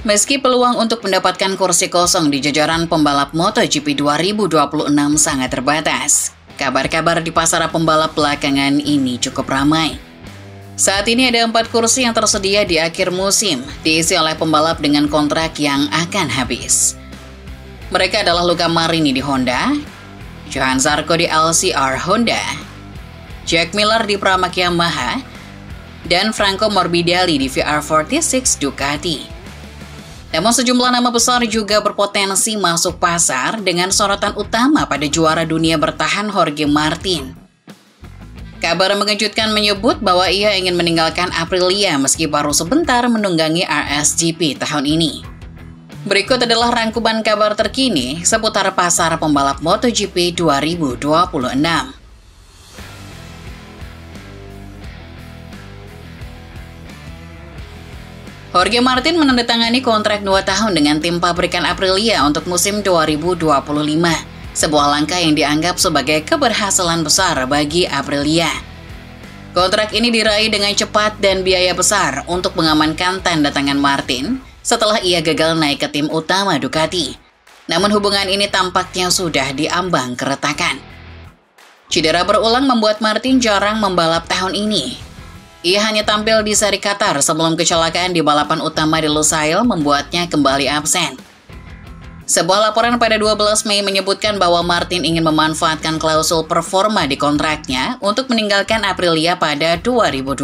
Meski peluang untuk mendapatkan kursi kosong di jajaran pembalap MotoGP 2026 sangat terbatas, kabar-kabar di pasar pembalap belakangan ini cukup ramai. Saat ini ada 4 kursi yang tersedia di akhir musim, diisi oleh pembalap dengan kontrak yang akan habis. Mereka adalah Luca Marini di Honda, Johann Zarco di LCR Honda, Jack Miller di Pramac Yamaha, dan Franco Morbidelli di VR46 Ducati. Namun sejumlah nama besar juga berpotensi masuk pasar dengan sorotan utama pada juara dunia bertahan Jorge Martin. Kabar mengejutkan menyebut bahwa ia ingin meninggalkan Aprilia meski baru sebentar menunggangi RSGP tahun ini. Berikut adalah rangkuman kabar terkini seputar pasar pembalap MotoGP 2026. Jorge Martin menandatangani kontrak 2 tahun dengan tim pabrikan Aprilia untuk musim 2025. Sebuah langkah yang dianggap sebagai keberhasilan besar bagi Aprilia. Kontrak ini diraih dengan cepat dan biaya besar untuk mengamankan tanda tangan Martin setelah ia gagal naik ke tim utama Ducati. Namun hubungan ini tampaknya sudah diambang keretakan. Cedera berulang membuat Martin jarang membalap tahun ini. Ia hanya tampil di seri Qatar sebelum kecelakaan di balapan utama di Lusail membuatnya kembali absen. Sebuah laporan pada 12 Mei menyebutkan bahwa Martin ingin memanfaatkan klausul performa di kontraknya untuk meninggalkan Aprilia pada 2026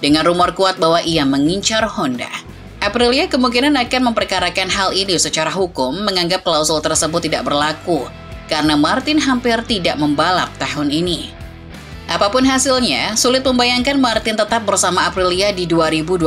dengan rumor kuat bahwa ia mengincar Honda. Aprilia kemungkinan akan memperkarakan hal ini secara hukum, menganggap klausul tersebut tidak berlaku karena Martin hampir tidak membalap tahun ini. Apapun hasilnya, sulit membayangkan Martin tetap bersama Aprilia di 2026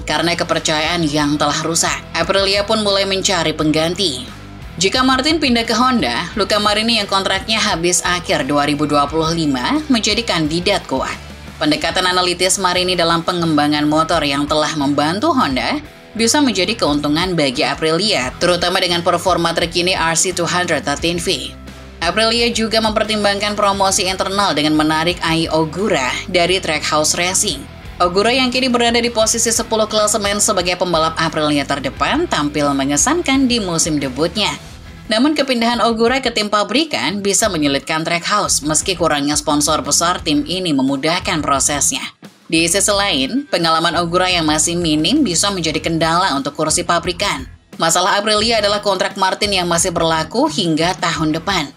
karena kepercayaan yang telah rusak. Aprilia pun mulai mencari pengganti. Jika Martin pindah ke Honda, Luca Marini yang kontraknya habis akhir 2025 menjadi kandidat kuat. Pendekatan analitis Marini dalam pengembangan motor yang telah membantu Honda bisa menjadi keuntungan bagi Aprilia, terutama dengan performa terkini RC213V. Aprilia juga mempertimbangkan promosi internal dengan menarik Ai Ogura dari Trackhouse Racing. Ogura yang kini berada di posisi 10 klasemen sebagai pembalap Aprilia terdepan tampil mengesankan di musim debutnya. Namun kepindahan Ogura ke tim pabrikan bisa menyulitkan Trackhouse meski kurangnya sponsor besar tim ini memudahkan prosesnya. Di sisi lain, pengalaman Ogura yang masih minim bisa menjadi kendala untuk kursi pabrikan. Masalah Aprilia adalah kontrak Martin yang masih berlaku hingga tahun depan,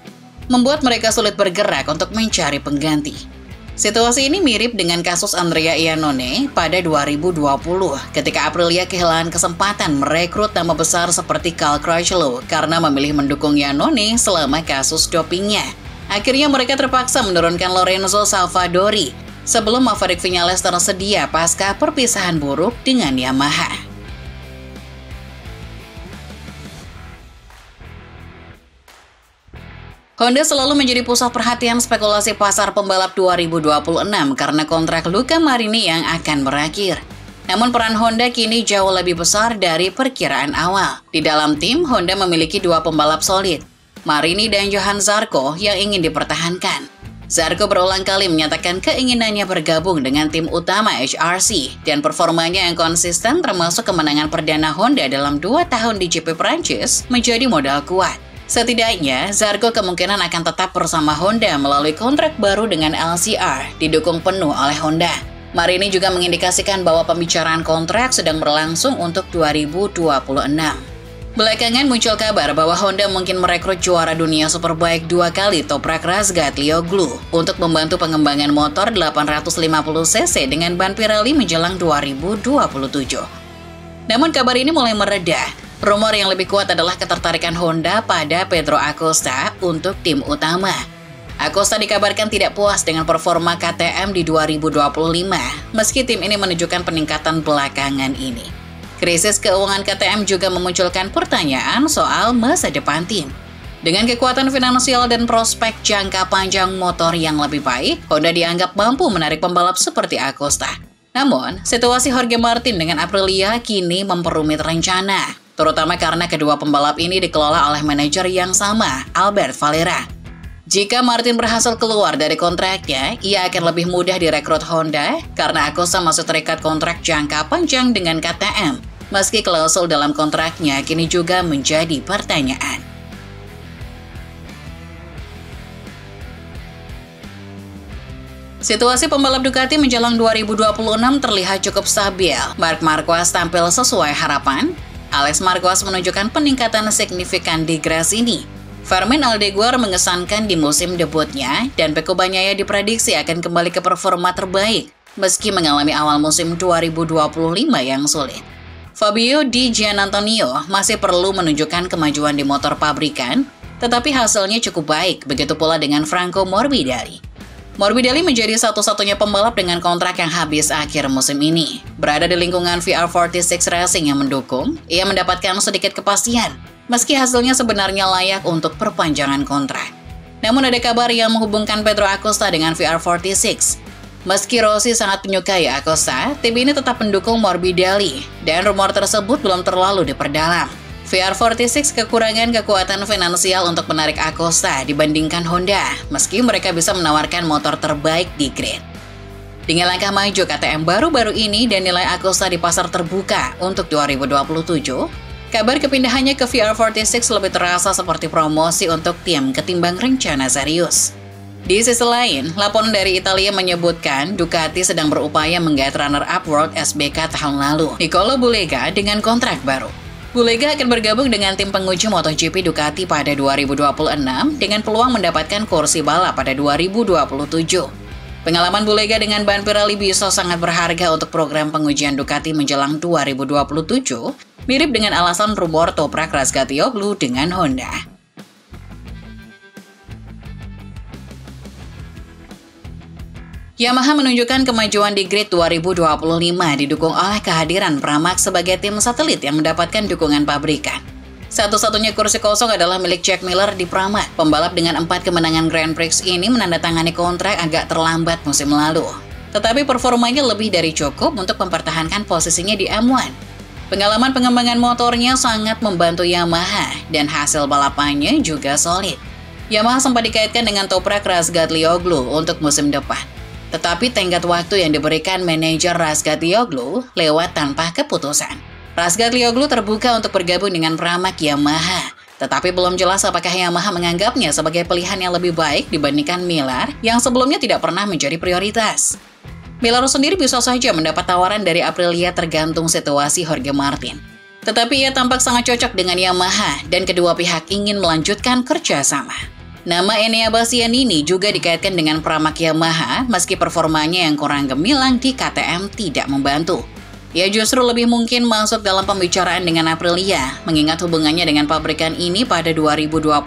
membuat mereka sulit bergerak untuk mencari pengganti. Situasi ini mirip dengan kasus Andrea Iannone pada 2020 ketika Aprilia kehilangan kesempatan merekrut nama besar seperti Cal Crutchlow karena memilih mendukung Iannone selama kasus dopingnya. Akhirnya mereka terpaksa menurunkan Lorenzo Salvadori sebelum Maverick Viñales tersedia pasca perpisahan buruk dengan Yamaha. Honda selalu menjadi pusat perhatian spekulasi pasar pembalap 2026 karena kontrak Luca Marini yang akan berakhir. Namun peran Honda kini jauh lebih besar dari perkiraan awal. Di dalam tim, Honda memiliki 2 pembalap solid, Marini dan Johann Zarco yang ingin dipertahankan. Zarco berulang kali menyatakan keinginannya bergabung dengan tim utama HRC dan performanya yang konsisten termasuk kemenangan perdana Honda dalam 2 tahun di GP Prancis menjadi modal kuat. Setidaknya, Zarco kemungkinan akan tetap bersama Honda melalui kontrak baru dengan LCR, didukung penuh oleh Honda. Marini juga mengindikasikan bahwa pembicaraan kontrak sedang berlangsung untuk 2026. Belakangan muncul kabar bahwa Honda mungkin merekrut juara dunia Superbike 2 kali Toprak Razgat Lioglu untuk membantu pengembangan motor 850cc dengan ban Pirelli menjelang 2027. Namun kabar ini mulai mereda. Rumor yang lebih kuat adalah ketertarikan Honda pada Pedro Acosta untuk tim utama. Acosta dikabarkan tidak puas dengan performa KTM di 2025, meski tim ini menunjukkan peningkatan belakangan ini. Krisis keuangan KTM juga memunculkan pertanyaan soal masa depan tim. Dengan kekuatan finansial dan prospek jangka panjang motor yang lebih baik, Honda dianggap mampu menarik pembalap seperti Acosta. Namun, situasi Jorge Martin dengan Aprilia kini memperumit rencana, terutama karena kedua pembalap ini dikelola oleh manajer yang sama, Albert Valera. Jika Martin berhasil keluar dari kontraknya, ia akan lebih mudah direkrut Honda karena Acosta masih terikat kontrak jangka panjang dengan KTM. Meski klausul dalam kontraknya kini juga menjadi pertanyaan. Situasi pembalap Ducati menjelang 2026 terlihat cukup stabil. Marc Marquez tampil sesuai harapan. Alex Marquez menunjukkan peningkatan signifikan di gres ini. Fermin Aldeguer mengesankan di musim debutnya, dan Pecco Bagnaia diprediksi akan kembali ke performa terbaik, meski mengalami awal musim 2025 yang sulit. Fabio Di Giannantonio masih perlu menunjukkan kemajuan di motor pabrikan, tetapi hasilnya cukup baik, begitu pula dengan Franco Morbidelli. Morbidelli menjadi satu-satunya pembalap dengan kontrak yang habis akhir musim ini. Berada di lingkungan VR46 Racing yang mendukung, ia mendapatkan sedikit kepastian, meski hasilnya sebenarnya layak untuk perpanjangan kontrak. Namun ada kabar yang menghubungkan Pedro Acosta dengan VR46. Meski Rossi sangat menyukai Acosta, tim ini tetap mendukung Morbidelli, dan rumor tersebut belum terlalu diperdalam. VR46 kekurangan kekuatan finansial untuk menarik Acosta dibandingkan Honda, meski mereka bisa menawarkan motor terbaik di grid. Dengan langkah maju KTM baru-baru ini dan nilai Acosta di pasar terbuka untuk 2027, kabar kepindahannya ke VR46 lebih terasa seperti promosi untuk tim ketimbang rencana serius. Di sisi lain, laporan dari Italia menyebutkan Ducati sedang berupaya menggait runner-up World SBK tahun lalu, Nicolo Bulega, dengan kontrak baru. Bulega akan bergabung dengan tim penguji MotoGP Ducati pada 2026 dengan peluang mendapatkan kursi balap pada 2027. Pengalaman Bulega dengan ban Pirelli bisa sangat berharga untuk program pengujian Ducati menjelang 2027, mirip dengan alasan rumor Toprak Razgatlioglu dengan Honda. Yamaha menunjukkan kemajuan di grid 2025 didukung oleh kehadiran Pramac sebagai tim satelit yang mendapatkan dukungan pabrikan. Satu-satunya kursi kosong adalah milik Jack Miller di Pramac. Pembalap dengan 4 kemenangan Grand Prix ini menandatangani kontrak agak terlambat musim lalu. Tetapi performanya lebih dari cukup untuk mempertahankan posisinya di M1. Pengalaman pengembangan motornya sangat membantu Yamaha dan hasil balapannya juga solid. Yamaha sempat dikaitkan dengan Toprak Razgatlioglu untuk musim depan. Tetapi tenggat waktu yang diberikan manajer Razgatlioglu lewat tanpa keputusan. Razgatlioglu terbuka untuk bergabung dengan Pramac Yamaha, tetapi belum jelas apakah Yamaha menganggapnya sebagai pilihan yang lebih baik dibandingkan Miller yang sebelumnya tidak pernah menjadi prioritas. Miller sendiri bisa saja mendapat tawaran dari Aprilia tergantung situasi Jorge Martin. Tetapi ia tampak sangat cocok dengan Yamaha dan kedua pihak ingin melanjutkan kerjasama. Nama Enea Bastianini juga dikaitkan dengan Pramac Yamaha meski performanya yang kurang gemilang di KTM tidak membantu. Ia justru lebih mungkin masuk dalam pembicaraan dengan Aprilia, mengingat hubungannya dengan pabrikan ini pada 2025.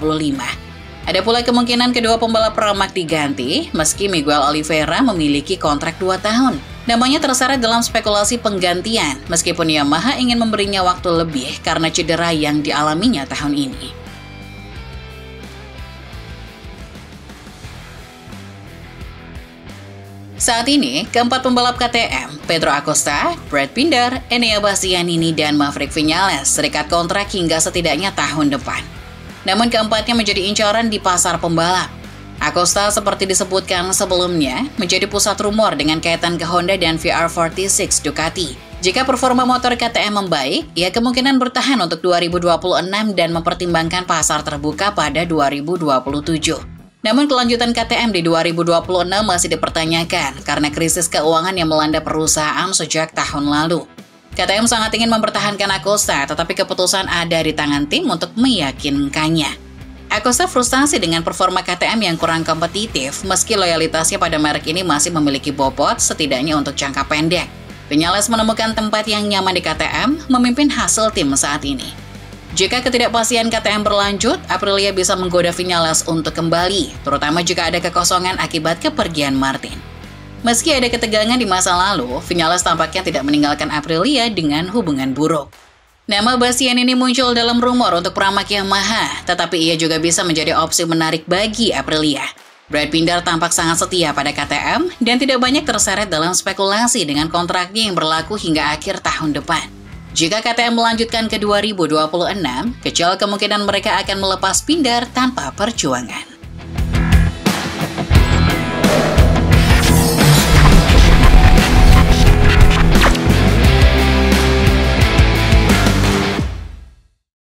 Ada pula kemungkinan kedua pembalap Pramac diganti, meski Miguel Oliveira memiliki kontrak 2 tahun. Namanya terseret dalam spekulasi penggantian, meskipun Yamaha ingin memberinya waktu lebih karena cedera yang dialaminya tahun ini. Saat ini, keempat pembalap KTM, Pedro Acosta, Brad Binder, Enea Bastianini, dan Maverick Viñales serikat kontrak hingga setidaknya tahun depan. Namun keempatnya menjadi incaran di pasar pembalap. Acosta seperti disebutkan sebelumnya menjadi pusat rumor dengan kaitan ke Honda dan VR46 Ducati. Jika performa motor KTM membaik, ia kemungkinan bertahan untuk 2026 dan mempertimbangkan pasar terbuka pada 2027. Namun kelanjutan KTM di 2026 masih dipertanyakan karena krisis keuangan yang melanda perusahaan sejak tahun lalu. KTM sangat ingin mempertahankan Acosta, tetapi keputusan ada di tangan tim untuk meyakinkannya. Acosta frustasi dengan performa KTM yang kurang kompetitif, meski loyalitasnya pada merek ini masih memiliki bobot setidaknya untuk jangka pendek. Viñales menemukan tempat yang nyaman di KTM, memimpin hasil tim saat ini. Jika ketidakpastian KTM berlanjut, Aprilia bisa menggoda Viñales untuk kembali, terutama jika ada kekosongan akibat kepergian Martin. Meski ada ketegangan di masa lalu, Viñales tampaknya tidak meninggalkan Aprilia dengan hubungan buruk. Nama Bastianini muncul dalam rumor untuk Pramac Yamaha, tetapi ia juga bisa menjadi opsi menarik bagi Aprilia. Brad Binder tampak sangat setia pada KTM dan tidak banyak terseret dalam spekulasi dengan kontraknya yang berlaku hingga akhir tahun depan. Jika KTM melanjutkan ke 2026, kecil kemungkinan mereka akan melepas Binder tanpa perjuangan.